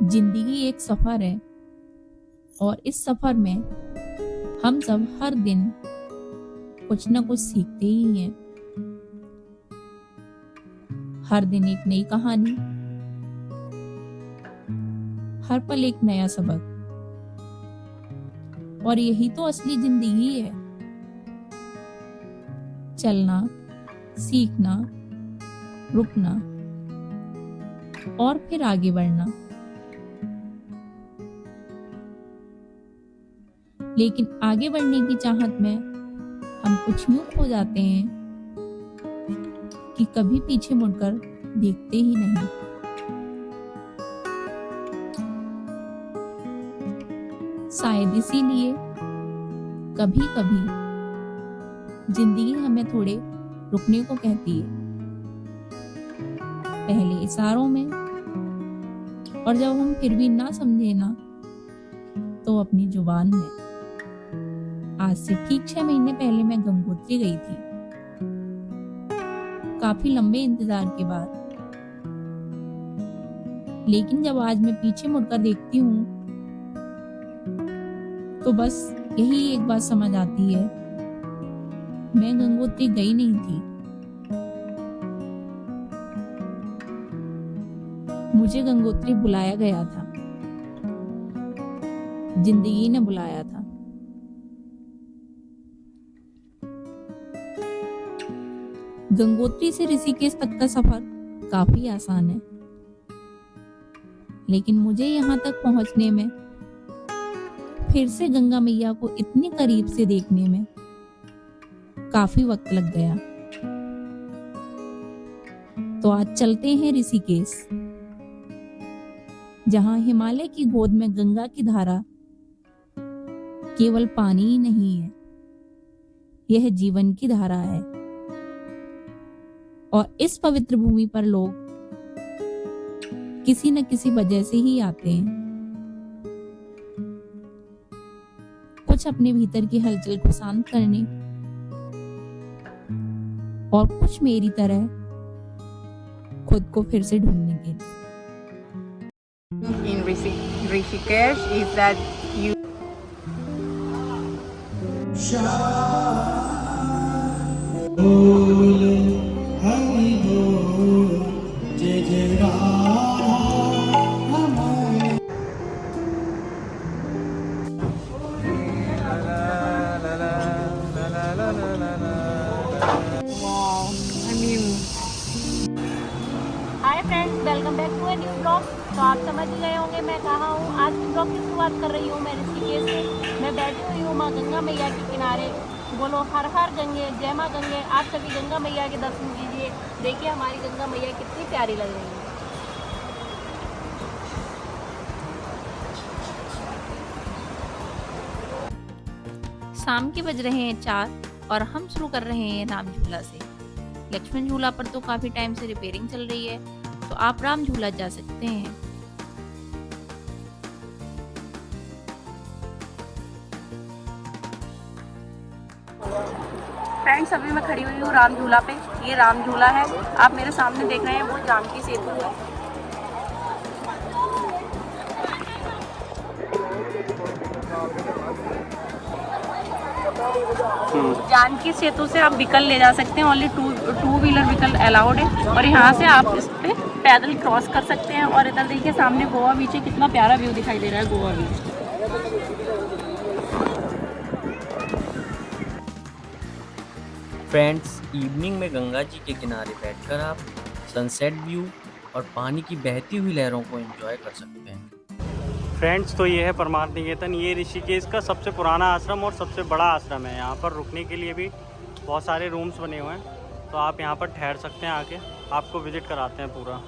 जिंदगी एक सफर है और इस सफर में हम सब हर दिन कुछ ना कुछ सीखते ही हैं। हर दिन एक नई कहानी, हर पल एक नया सबक, और यही तो असली जिंदगी है। चलना, सीखना, रुकना और फिर आगे बढ़ना। लेकिन आगे बढ़ने की चाहत में हम कुछ यूं खो जाते हैं कि कभी पीछे मुड़कर देखते ही नहीं। शायद इसीलिए कभी कभी जिंदगी हमें थोड़े रुकने को कहती है, पहले इशारों में, और जब हम फिर भी ना समझे ना, तो अपनी जुबान में। आज से ठीक 6 महीने पहले मैं गंगोत्री गई थी, काफी लंबे इंतजार के बाद। लेकिन जब आज मैं पीछे मुड़कर देखती हूँ तो बस यही एक बात समझ आती है, मैं गंगोत्री गई नहीं थी, मुझे गंगोत्री बुलाया गया था। जिंदगी ने बुलाया था। गंगोत्री से ऋषिकेश तक का सफर काफी आसान है, लेकिन मुझे यहाँ तक पहुंचने में, फिर से गंगा मैया को इतनी करीब से देखने में काफी वक्त लग गया। तो आज चलते हैं ऋषिकेश, जहां हिमालय की गोद में गंगा की धारा केवल पानी ही नहीं है, यह जीवन की धारा है। और इस पवित्र भूमि पर लोग किसी न किसी वजह से ही आते हैं, कुछ अपने भीतर की हलचल को शांत करने, और कुछ मेरी तरह खुद को फिर से ढूंढने के लिए। In Rishikesh is that you hi friends, welcome back to a new blog. तो आप समझ ही गए होंगे मैं कहाँ हूँ। आज की ब्लॉग की शुरुआत कर रही हूँ मैं ऋषिकेश से। मैं बैठी हुई हूँ माँ गंगा मैया के किनारे। बोलो हर हर गंगे, जय माँ गंगे। आप सभी गंगा मैया के दर्शन कीजिए। देखिए हमारी गंगा मैया कितनी प्यारी लग रही है। शाम के बज रहे हैं 4 और हम शुरू कर रहे हैं राम झूला से। लक्ष्मण झूला पर तो काफी टाइम से रिपेयरिंग चल रही है, तो आप राम झूला जा सकते हैं। फ्रेंड्स, अभी मैं खड़ी हुई हूँ राम झूला पे। ये राम झूला है, आप मेरे सामने देख रहे हैं, वो जानकी सेतु है। जानकी सेतु से आप व्हीकल ले जा सकते हैं, only two wheeler vehicle allowed है। और यहाँ से आप इस पे पैदल क्रॉस कर सकते हैं। और इधर देखिए सामने गोवा बीच है, कितना प्यारा व्यू दिखाई दे रहा है गोवा बीच। फ्रेंड्स, इवनिंग में गंगा जी के किनारे बैठकर आप सनसेट व्यू और पानी की बहती हुई लहरों को एंजॉय कर सकते हैं। फ्रेंड्स, तो ये है परमार्थ निकेतन। ये ऋषिकेश का सबसे पुराना आश्रम और सबसे बड़ा आश्रम है। यहाँ पर रुकने के लिए भी बहुत सारे रूम्स बने हुए हैं, तो आप यहाँ पर ठहर सकते हैं। आके आपको विज़िट कराते हैं पूरा।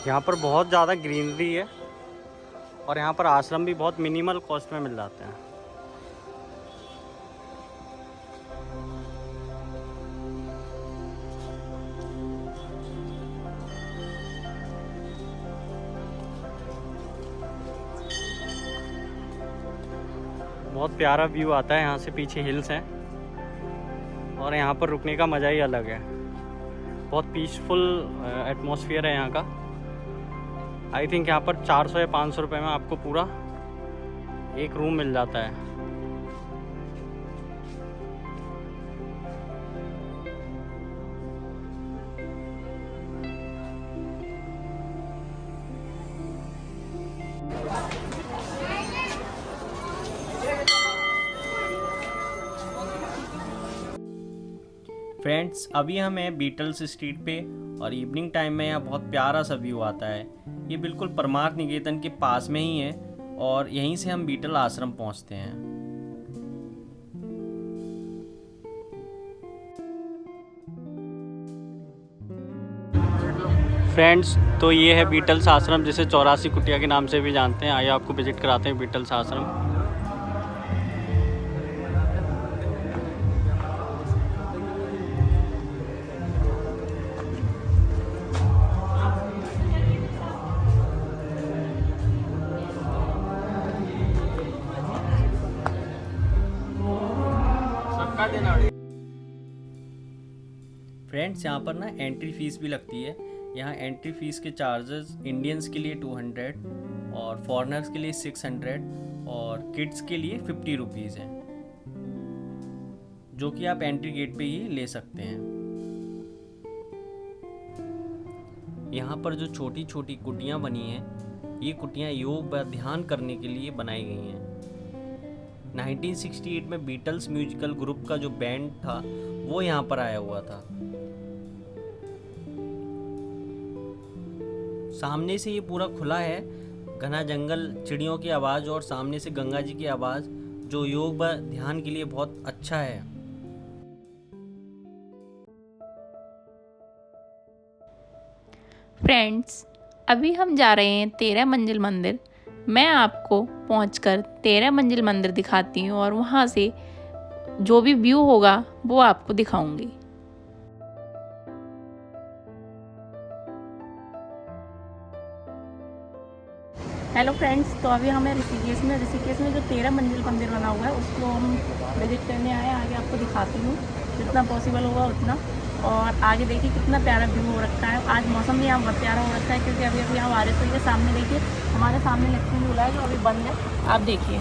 यहाँ पर बहुत ज़्यादा ग्रीनरी है और यहाँ पर आश्रम भी बहुत मिनिमल कॉस्ट में मिल जाते हैं। बहुत प्यारा व्यू आता है यहाँ से, पीछे हिल्स हैं और यहाँ पर रुकने का मज़ा ही अलग है। बहुत पीसफुल एटमॉस्फेयर है यहाँ का। आई थिंक यहाँ पर 400 या 500 रुपये में आपको पूरा एक रूम मिल जाता है। फ्रेंड्स, अभी हम हैं बीटल्स स्ट्रीट पे और इवनिंग टाइम में यहाँ बहुत प्यारा सा व्यू आता है। ये बिल्कुल परमार्थ निकेतन के पास में ही है और यहीं से हम बीटल आश्रम पहुँचते हैं। फ्रेंड्स, तो ये है बीटल्स आश्रम, जिसे 84 कुटिया के नाम से भी जानते हैं। आइए आपको विजिट कराते हैं बीटल्स आश्रम। फ्रेंड्स, यहाँ पर ना एंट्री फीस भी लगती है। यहाँ एंट्री फीस के चार्जेस इंडियंस के लिए 200 और फॉरेनर्स के लिए 600 और किड्स के लिए 50 रुपीज़ हैं, जो कि आप एंट्री गेट पे ही ले सकते हैं। यहाँ पर जो छोटी छोटी कुटियाँ बनी हैं, ये कुटियाँ योग व ध्यान करने के लिए बनाई गई हैं। 1968 में बीटल्स म्यूजिकल ग्रुप का जो बैंड था वो यहाँ पर आया हुआ था। सामने से ये पूरा खुला है, घना जंगल, चिड़ियों की आवाज़ और सामने से गंगा जी की आवाज़, जो योग व ध्यान के लिए बहुत अच्छा है। फ्रेंड्स, अभी हम जा रहे हैं 13 मंजिल मंदिर। मैं आपको पहुंचकर 13 मंजिल मंदिर दिखाती हूँ और वहाँ से जो भी व्यू होगा वो आपको दिखाऊंगी। हेलो फ्रेंड्स, तो अभी हमें ऋषिकेश में जो 13 मंजिल मंदिर बना हुआ है उसको हम विजिट करने आए हैं। आगे आपको दिखाती हूँ जितना पॉसिबल होगा उतना। और आगे देखिए कितना प्यारा व्यू हो रखा है। आज मौसम भी यहाँ बहुत प्यारा हो रखा है क्योंकि अभी अभी यहाँ बारिश हुई है। सामने देखिए, हमारे सामने लक्ष्मी झूला है जो अभी बंद है, आप देखिए।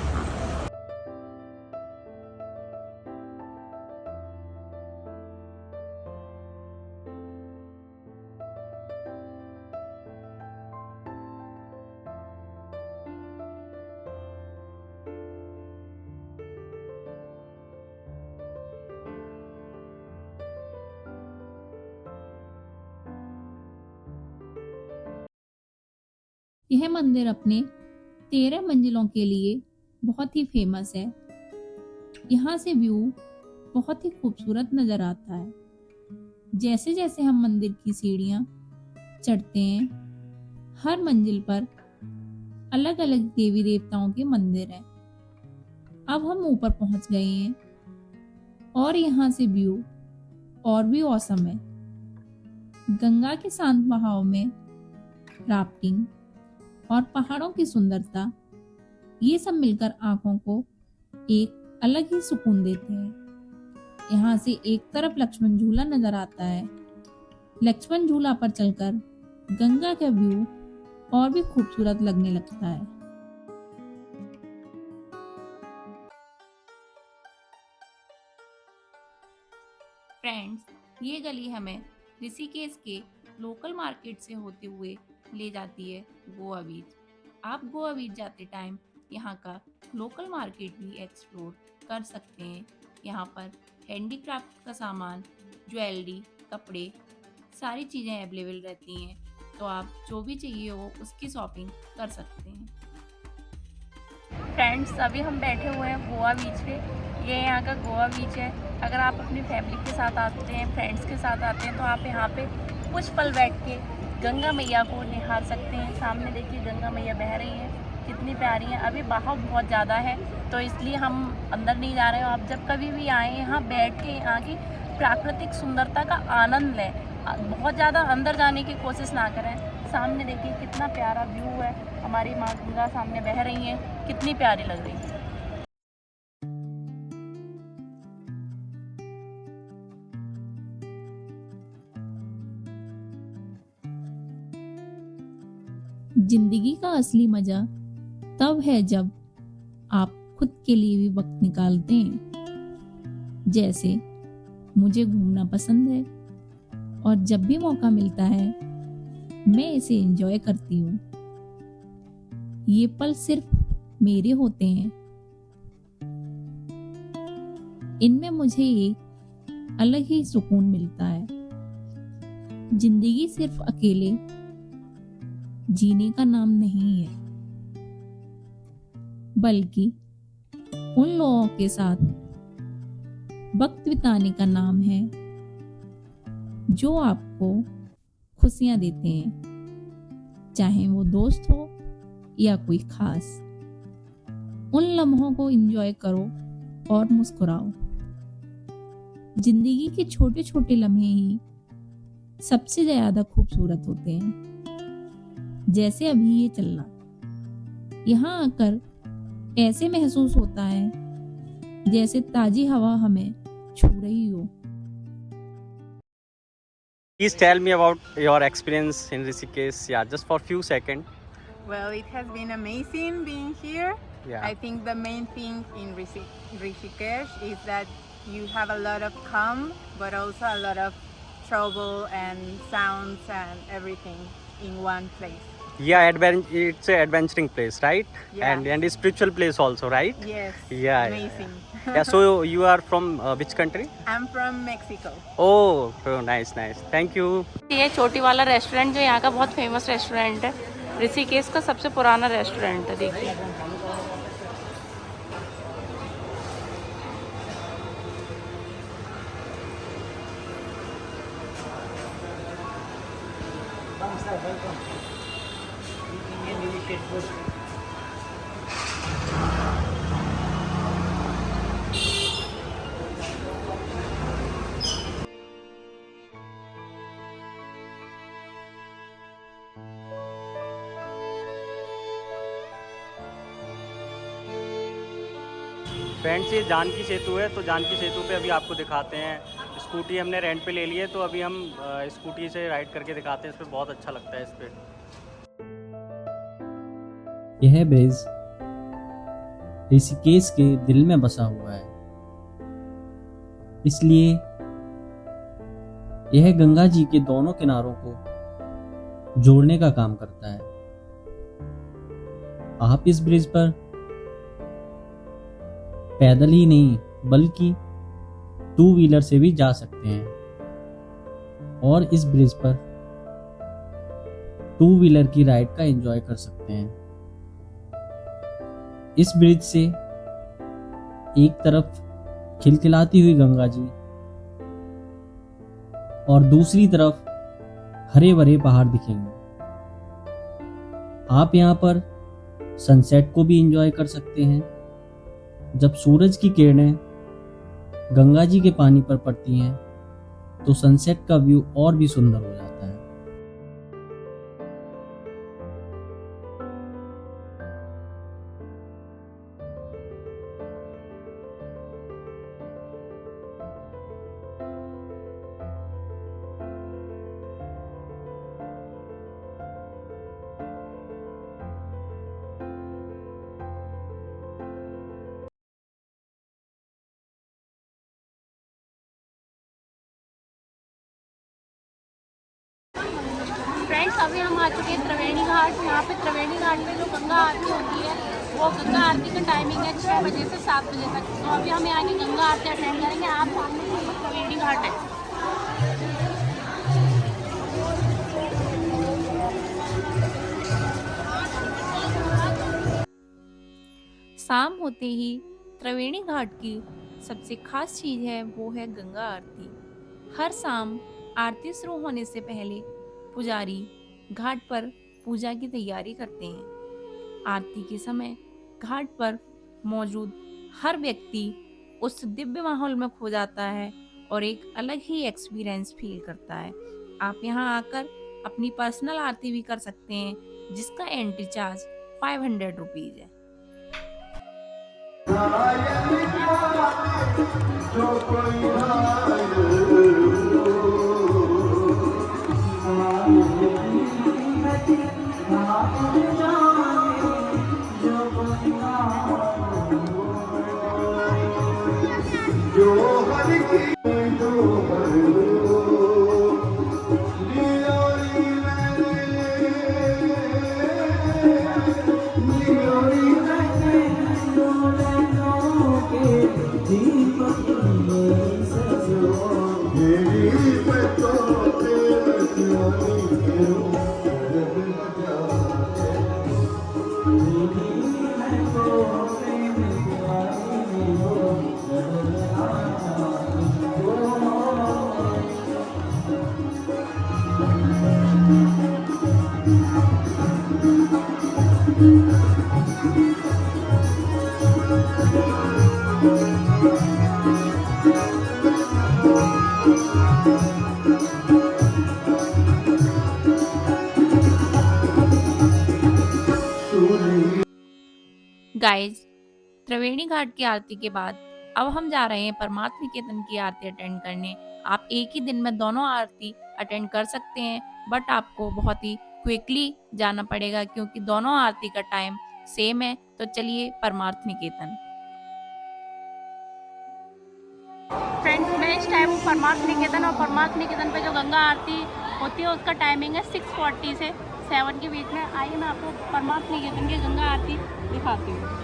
यह मंदिर अपने 13 मंजिलों के लिए बहुत ही फेमस है। यहाँ से व्यू बहुत ही खूबसूरत नजर आता है। जैसे जैसे हम मंदिर की सीढ़ियाँ चढ़ते हैं, हर मंजिल पर अलग अलग देवी देवताओं के मंदिर हैं। अब हम ऊपर पहुंच गए हैं और यहाँ से व्यू और भी औसम है। गंगा के शांत बहाव में राफ्टिंग और पहाड़ों की सुंदरता, ये सब मिलकर आंखों को एक अलग ही सुकून देते हैं। यहाँ से एक तरफ लक्ष्मण झूला नजर आता है। लक्ष्मण झूला पर चलकर गंगा का व्यू और भी खूबसूरत लगने लगता है। फ्रेंड्स, ये गली हमें ऋषिकेश के लोकल मार्केट से होते हुए ले जाती है गोवा बीच। आप गोवा बीच जाते टाइम यहाँ का लोकल मार्केट भी एक्सप्लोर कर सकते हैं। यहाँ पर हैंडीक्राफ्ट का सामान, ज्वेलरी, कपड़े, सारी चीज़ें अवेलेबल रहती हैं, तो आप जो भी चाहिए हो उसकी शॉपिंग कर सकते हैं। फ्रेंड्स, अभी हम बैठे हुए हैं गोवा बीच पे। ये यहाँ का गोवा बीच है। अगर आप अपनी फैमिली के साथ आते हैं, फ्रेंड्स के साथ आते हैं, तो आप यहाँ पे कुछ पल बैठ के गंगा मैया को निहार सकते हैं। सामने देखिए गंगा मैया बह रही हैं, कितनी प्यारी हैं। अभी बहाव बहुत ज़्यादा है तो इसलिए हम अंदर नहीं जा रहे हैं। आप जब कभी भी आएँ, यहाँ बैठ के यहाँ की प्राकृतिक सुंदरता का आनंद लें। बहुत ज़्यादा अंदर जाने की कोशिश ना करें। सामने देखिए कितना प्यारा व्यू है। हमारी माँ गंगा सामने बह रही हैं, कितनी प्यारी लग रही है। जिंदगी का असली मजा तब है जब आप खुद के लिए भी वक्त निकालते हैं। जैसे मुझे घूमना पसंद है और जब भी मौका मिलता है मैं इसे एंजॉय करती हूँ। ये पल सिर्फ मेरे होते हैं। इनमें मुझे एक अलग ही सुकून मिलता है। जिंदगी सिर्फ अकेले जीने का नाम नहीं है, बल्कि उन लोगों के साथ वक्त बिताने का नाम है जो आपको खुशियां देते हैं, चाहे वो दोस्त हो या कोई खास। उन लम्हों को एंजॉय करो और मुस्कुराओ। जिंदगी के छोटे छोटे लम्हे ही सबसे ज्यादा खूबसूरत होते हैं। जैसे अभी ये चलना, यहाँ आकर ऐसे महसूस होता है जैसे ताजी हवा हमें छू रही हो। Please tell me about your experience in Rishikesh, yeah, just for few seconds. Well, it has been amazing being here. Yeah. I think the main thing in Rishikesh is that you have a lot of calm, but also a lot of trouble and sounds and everything in one place. Yeah, it's a adventuring place, right? Yeah. And a spiritual place also, right? Yes. Yeah. Amazing. Yeah. So you are from which country? I'm from Mexico. Oh, nice. Thank you. ये चोटी वाला restaurant जो यहाँ का बहुत famous restaurant है, ऋषिकेश का सबसे पुराना रेस्टोरेंट है। देखिए फ्रेंड्स, ये जानकी सेतु है। तो जानकी सेतु पे अभी आपको दिखाते हैं। स्कूटी हमने रेंट पे ले ली है, तो अभी हम स्कूटी से राइड करके दिखाते हैं। इस पे बहुत अच्छा लगता है। इस पे यह ब्रिज ऋषिकेश के दिल में बसा हुआ है, इसलिए यह गंगा जी के दोनों किनारों को जोड़ने का काम करता है। आप इस ब्रिज पर पैदल ही नहीं बल्कि 2 व्हीलर से भी जा सकते हैं और इस ब्रिज पर 2 व्हीलर की राइड का एंजॉय कर सकते हैं। इस ब्रिज से एक तरफ खिलखिलाती हुई गंगा जी और दूसरी तरफ हरे भरे पहाड़ दिखेंगे। आप यहाँ पर सनसेट को भी एंजॉय कर सकते हैं। जब सूरज की किरणें गंगा जी के पानी पर पड़ती हैं तो सनसेट का व्यू और भी सुंदर हो जाता है। फ्रेंड्स, अभी हम आ चुके हैं त्रिवेणी घाट। यहाँ पे त्रिवेणी घाट में जो गंगा आरती होती है, वो गंगा आरती का टाइमिंग है 6 बजे से 7 बजे तक। तो अभी हम यहाँ की गंगा आरती अटेंड करेंगे। आप सामने ही त्रिवेणी घाट है। शाम होते ही त्रिवेणी घाट की सबसे खास चीज है वो है गंगा आरती। हर शाम आरती शुरू होने से पहले पुजारी घाट पर पूजा की तैयारी करते हैं। आरती के समय घाट पर मौजूद हर व्यक्ति उस दिव्य माहौल में खो जाता है और एक अलग ही एक्सपीरियंस फील करता है। आप यहाँ आकर अपनी पर्सनल आरती भी कर सकते हैं, जिसका एंट्री चार्ज 500 रुपीज है। Thank you. गाइज, त्रिवेणी घाट की आरती के बाद अब हम जा रहे हैं परमार्थ निकेतन की आरती अटेंड करने। आप एक ही दिन में दोनों आरती अटेंड कर सकते हैं, बट आपको बहुत ही क्विकली जाना पड़ेगा क्योंकि दोनों आरती का टाइम सेम है। तो चलिए परमार्थ निकेतन। फ्रेंड्स, मैं इस टाइम हूँ परमार्थ निकेतन, और परमार्थ निकेतन पे जो गंगा आरती होती है उसका टाइमिंग है 6:40 से 7 के बीच में। आइए मैं आपको परमार्थ निकेतन की गंगा आरती दिखाती हूँ।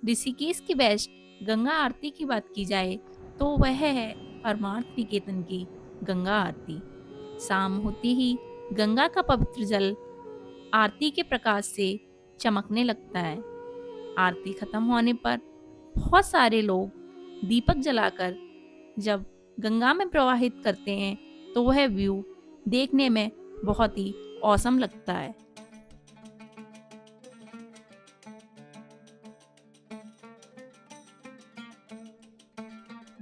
ऋषिकेश की बेस्ट गंगा आरती की बात की जाए तो वह है परमार्थ निकेतन की गंगा आरती। शाम होते ही गंगा का पवित्र जल आरती के प्रकाश से चमकने लगता है। आरती खत्म होने पर बहुत सारे लोग दीपक जलाकर जब गंगा में प्रवाहित करते हैं तो वह व्यू देखने में बहुत ही औसम लगता है।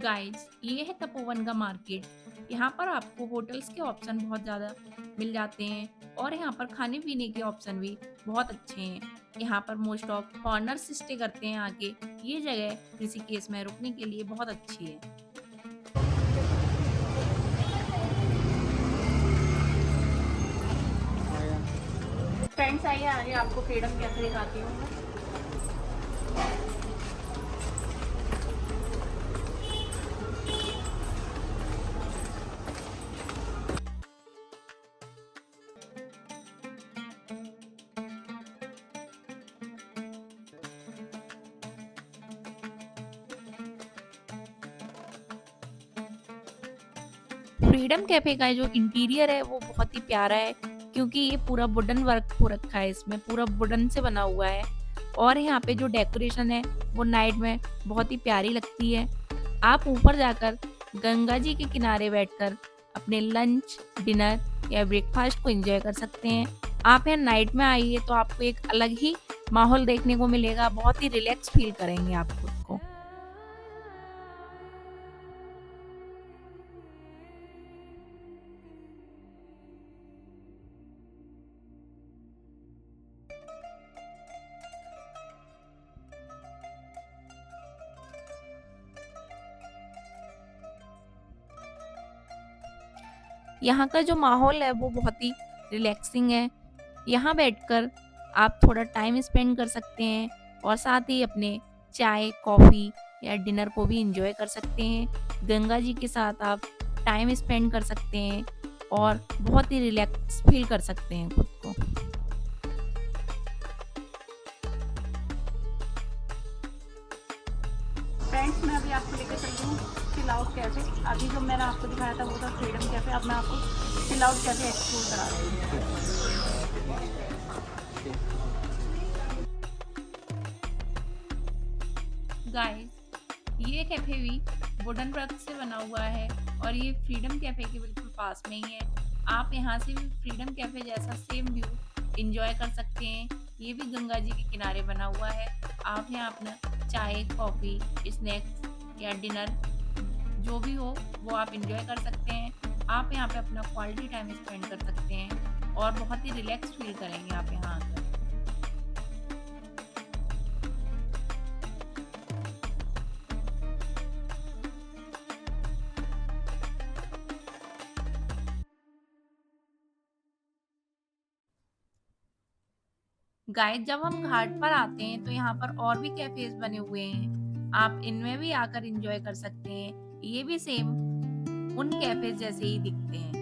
गाइड्स, ये है तपोवन का मार्केट। यहाँ पर आपको होटल्स के ऑप्शन बहुत ज़्यादा मिल जाते हैं और यहाँ पर खाने पीने के ऑप्शन भी बहुत अच्छे हैं। यहाँ पर मोस्ट ऑफ फॉरेनर्स स्टे करते हैं आके। ये जगह ऋषिकेश में रुकने के लिए बहुत अच्छी है। फ्रेंड्स, आइए आगे आपको फ्रीडम कैफे दिखाती हूँ। फ्रीडम कैफे का जो इंटीरियर है वो बहुत ही प्यारा है, क्योंकि ये पूरा वुडन वर्क हो रखा है, इसमें पूरा वुडन से बना हुआ है। और यहाँ पे जो डेकोरेशन है वो नाइट में बहुत ही प्यारी लगती है। आप ऊपर जाकर गंगा जी के किनारे बैठकर अपने लंच, डिनर या ब्रेकफास्ट को एंजॉय कर सकते हैं। आप यहाँ नाइट में आइए तो आपको एक अलग ही माहौल देखने को मिलेगा, बहुत ही रिलैक्स फील करेंगे आप खुद को। यहाँ का जो माहौल है वो बहुत ही रिलैक्सिंग है। यहाँ बैठकर आप थोड़ा टाइम स्पेंड कर सकते हैं और साथ ही अपने चाय, कॉफ़ी या डिनर को भी एंजॉय कर सकते हैं। गंगा जी के साथ आप टाइम स्पेंड कर सकते हैं और बहुत ही रिलैक्स फील कर सकते हैं खुद को। फ्रेंड्स, मैं अभी आपको लेकर चलती हूँ चिल आउट कैफ़े। अभी जो मैंने आपको दिखाया था वो था फ्रीडम कैफ़े, अब मैं आपको चिल आउट कैफ़े एक्सप्लोर करा रही हूँ। गाइस, ये कैफे भी वुडन वर्क से बना हुआ है और ये फ्रीडम कैफे के बिल्कुल पास में ही है। आप यहाँ से भी फ्रीडम कैफे जैसा सेम व्यू एंजॉय कर सकते हैं। ये भी गंगा जी के किनारे बना हुआ है। आप यहाँ अपना चाय, कॉफ़ी, स्नैक्स या डिनर जो भी हो वो आप एंजॉय कर सकते हैं। आप यहाँ पे अपना क्वालिटी टाइम स्पेंड कर सकते हैं और बहुत ही रिलैक्स फील करेंगे आप यहाँ आकर। गाइस, जब हम घाट पर आते हैं तो यहाँ पर और भी कैफेज बने हुए हैं। आप इनमें भी आकर एंजॉय कर सकते हैं। ये भी सेम उन कैफेज जैसे ही दिखते हैं।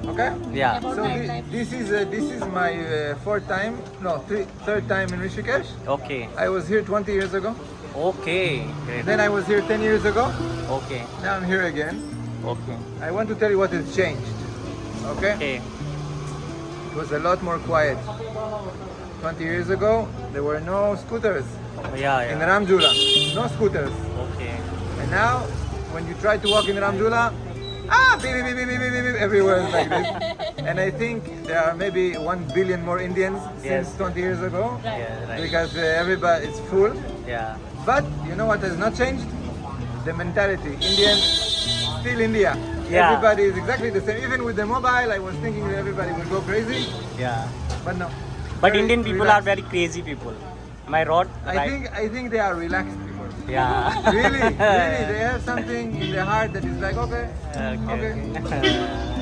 Okay. Yeah. About So nightlife. this is my third time in Rishikesh. Okay. I was here 20 years ago. Okay. Great. Then I was here 10 years ago. Okay. Now I'm here again. Okay. I want to tell you what has changed. Okay. Okay. It was a lot more quiet. 20 years ago, there were no scooters Yeah. in Yeah. Ramjula. No scooters. Okay. And now, when you try to walk in Ramjula, beep, beep, beep, beep, beep, beep, everywhere is like this. And I think there are maybe 1 billion more Indians Yes. since 20 years ago. Yeah. Right. Because everybody it's full. Yeah. But you know what has not changed? The mentality. Indians, still India. Yeah. Everybody is exactly the same. Even with the mobile, I was thinking that everybody will go crazy, Yeah. but no. But Very Indian people relaxed. are very crazy people. Am I right? I think they are relaxed people. Yeah. Really, really, they have something in their heart that is like okay. Okay. Okay.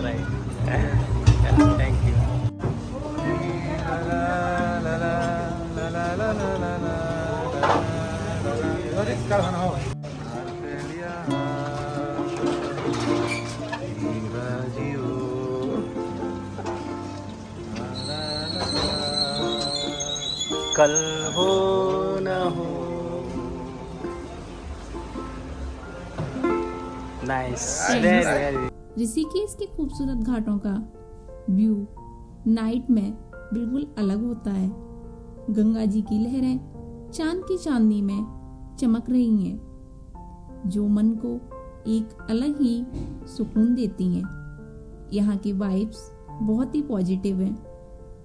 Right. Yeah, thank you. La la la la la la la la la la la. What is Carvan Hall? कल हो न हो. Nice. Very very. Rishikesh के खूबसूरत घाटों का view night में बिल्कुल अलग होता है। गंगा जी की लहरें चांद की चांदनी में चमक रही हैं, जो मन को एक अलग ही सुकून देती हैं। यहाँ की वाइब्स बहुत ही पॉजिटिव हैं।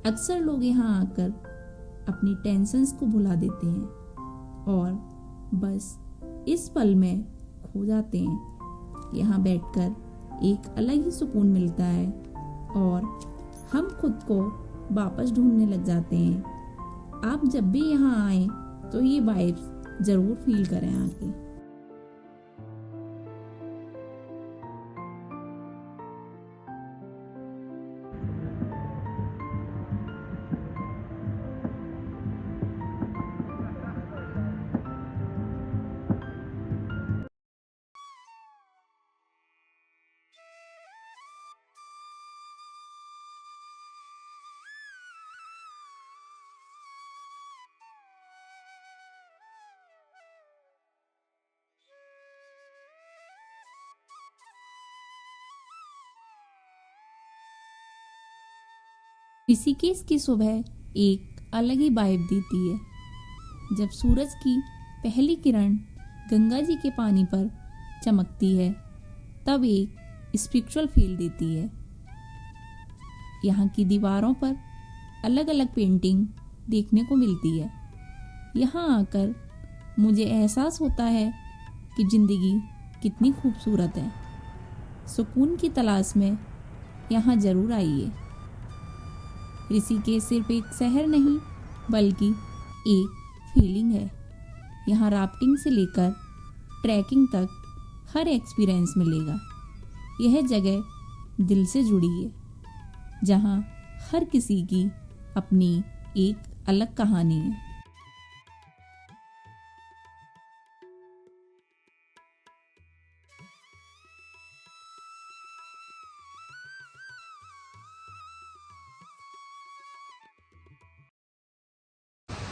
अक्सर लोग यहाँ आकर अपनी टेंशन्स को भुला देते हैं और बस इस पल में खो जाते हैं। यहाँ बैठकर एक अलग ही सुकून मिलता है और हम खुद को वापस ढूंढने लग जाते हैं। आप जब भी यहाँ आएं तो ये वाइब्स ज़रूर फील करें आके। ऋषिकेश की सुबह एक अलग ही वाइब देती है। जब सूरज की पहली किरण गंगा जी के पानी पर चमकती है तब एक स्पिरिचुअल फील देती है। यहाँ की दीवारों पर अलग अलग पेंटिंग देखने को मिलती है। यहाँ आकर मुझे एहसास होता है कि ज़िंदगी कितनी खूबसूरत है। सुकून की तलाश में यहाँ ज़रूर आइए। ऋषिकेश सिर्फ एक शहर नहीं बल्कि एक फीलिंग है। यहाँ राफ्टिंग से लेकर ट्रैकिंग तक हर एक्सपीरियंस मिलेगा। यह जगह दिल से जुड़ी है जहाँ हर किसी की अपनी एक अलग कहानी है।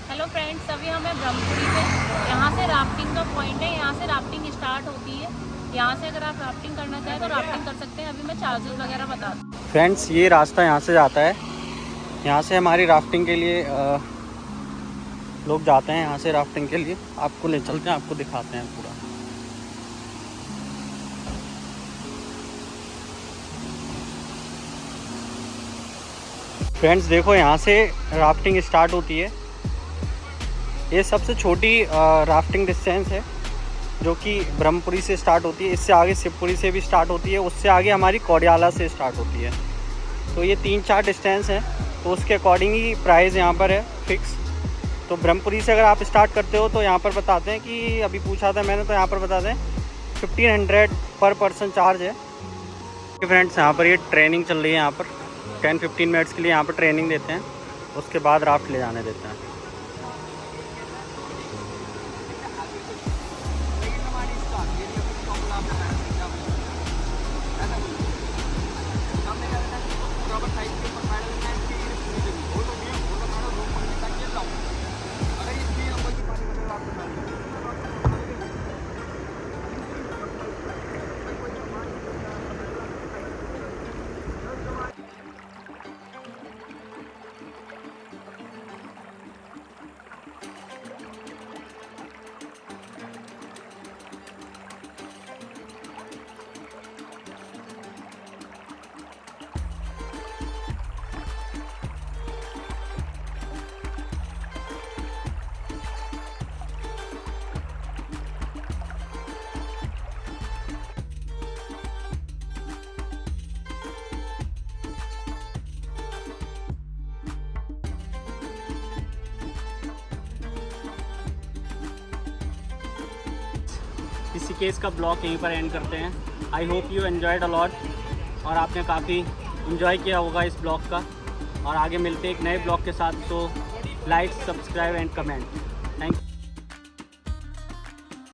हेलो फ्रेंड्स, अभी हम हैं ब्रह्मपुरी पे। यहाँ से राफ्टिंग का पॉइंट है, यहाँ से राफ्टिंग स्टार्ट होती है। यहाँ से अगर आप राफ्टिंग करना चाहें तो राफ्टिंग कर सकते हैं। अभी मैं चार्जेस वगैरह बता दूँ। फ्रेंड्स, ये रास्ता यहाँ से जाता है। यहाँ से हमारी राफ्टिंग के लिए लोग जाते हैं। यहाँ से राफ्टिंग के लिए आपको ले चलते हैं, आपको दिखाते हैं पूरा। फ्रेंड्स देखो, यहाँ से राफ्टिंग स्टार्ट होती है। ये सबसे छोटी राफ्टिंग डिस्टेंस है जो कि ब्रह्मपुरी से स्टार्ट होती है। इससे आगे शिवपुरी से भी स्टार्ट होती है। उससे आगे हमारी कोडियाला से स्टार्ट होती है। तो ये 3-4 डिस्टेंस हैं, तो उसके अकॉर्डिंग ही प्राइस यहाँ पर है फिक्स। तो ब्रह्मपुरी से अगर आप स्टार्ट करते हो तो यहाँ पर बताते हैं कि अभी पूछा था मैंने, तो यहाँ पर बताते हैं 1500 पर पर्सन चार्ज है। फ्रेंड्स, यहाँ पर ये ट्रेनिंग चल रही है। यहाँ पर 10-15 मिनट्स के लिए यहाँ पर ट्रेनिंग देते हैं, उसके बाद राफ्ट ले जाने देते हैं। ऋषिकेश का ब्लॉग यहीं पर एंड करते हैं। I hope you enjoyed a lot, और आपने काफ़ी इन्जॉय किया होगा इस ब्लॉग का। और आगे मिलते हैं एक नए ब्लॉग के साथ। So like, subscribe and comment. Thank you.